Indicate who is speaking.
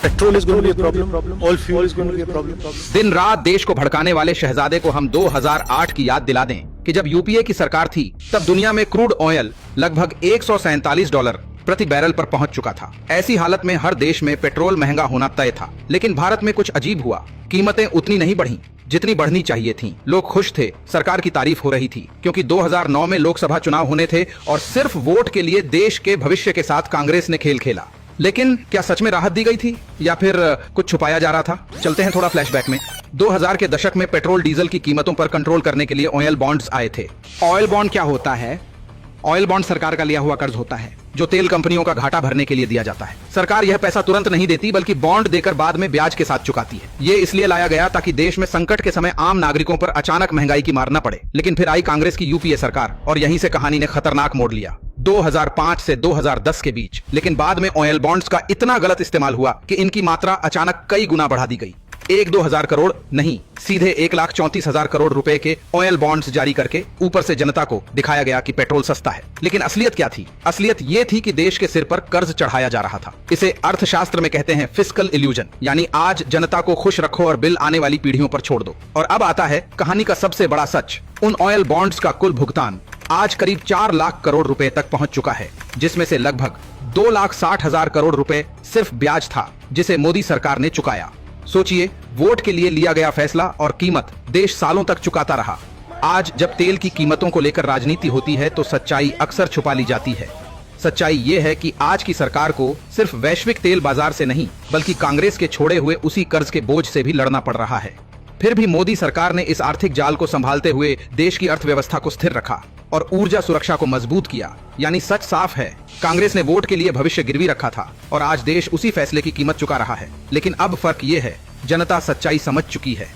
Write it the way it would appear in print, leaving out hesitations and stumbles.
Speaker 1: Petrol is going to be a problem. All fuel is going to be a problem.
Speaker 2: दिन रात देश को भड़काने वाले शहजादे को हम 2008 की याद दिला दें कि जब यूपीए की सरकार थी तब दुनिया में क्रूड ऑयल लगभग $147 प्रति बैरल पर पहुंच चुका था। ऐसी हालत में हर देश में पेट्रोल महंगा होना तय था, लेकिन भारत में कुछ अजीब हुआ। कीमतें उतनी नहीं बढ़ी जितनी बढ़नी चाहिए थीं। लोग खुश थे, सरकार की तारीफ हो रही थी, क्योंकि 2009 में लोकसभा चुनाव होने थे और सिर्फ वोट के लिए देश के भविष्य के साथ कांग्रेस ने खेल खेला। लेकिन क्या सच में राहत दी गई थी या फिर कुछ छुपाया जा रहा था? चलते हैं थोड़ा फ्लैशबैक में। 2000 के दशक में पेट्रोल डीजल की कीमतों पर कंट्रोल करने के लिए ऑयल बॉन्ड्स आए थे। ऑयल बॉन्ड क्या होता है? ऑयल बॉन्ड सरकार का लिया हुआ कर्ज होता है जो तेल कंपनियों का घाटा भरने के लिए दिया जाता है। सरकार यह पैसा तुरंत नहीं देती बल्कि बॉन्ड देकर बाद में ब्याज के साथ चुकाती है। ये इसलिए लाया गया ताकि देश में संकट के समय आम नागरिकों पर अचानक महंगाई की मार न पड़े। लेकिन फिर आई कांग्रेस की यूपीए सरकार और यहीं से कहानी ने खतरनाक मोड़ लिया। 2005 से 2010 के बीच लेकिन बाद में ऑयल बॉन्ड्स का इतना गलत इस्तेमाल हुआ कि इनकी मात्रा अचानक कई गुना बढ़ा दी गई। 1-2 हजार करोड़ नहीं, सीधे 1,34,000 करोड़ रुपए के ऑयल बॉन्ड्स जारी करके ऊपर से जनता को दिखाया गया कि पेट्रोल सस्ता है। लेकिन असलियत क्या थी? असलियत ये थी कि देश के सिर पर कर्ज चढ़ाया जा रहा था। इसे अर्थशास्त्र में कहते हैं फिस्कल इल्यूजन, यानी आज जनता को खुश रखो और बिल आने वाली पीढ़ियों पर छोड़ दो। और अब आता है कहानी का सबसे बड़ा सच। उन ऑयल बॉन्ड्स का कुल भुगतान आज करीब 4 लाख करोड़ रुपए तक पहुंच चुका है, जिसमें से लगभग 2,60,000 करोड़ रुपए सिर्फ ब्याज था जिसे मोदी सरकार ने चुकाया। सोचिए, वोट के लिए लिया गया फैसला और कीमत देश सालों तक चुकाता रहा। आज जब तेल की कीमतों को लेकर राजनीति होती है तो सच्चाई अक्सर छुपा ली जाती है। सच्चाई ये है कि आज की सरकार को सिर्फ वैश्विक तेल बाजार से नहीं बल्कि कांग्रेस के छोड़े हुए उसी कर्ज के बोझ से भी लड़ना पड़ रहा है। फिर भी मोदी सरकार ने इस आर्थिक जाल को संभालते हुए देश की अर्थव्यवस्था को स्थिर रखा और ऊर्जा सुरक्षा को मजबूत किया। यानी सच साफ है, कांग्रेस ने वोट के लिए भविष्य गिरवी रखा था और आज देश उसी फैसले की कीमत चुका रहा है। लेकिन अब फर्क ये है, जनता सच्चाई समझ चुकी है।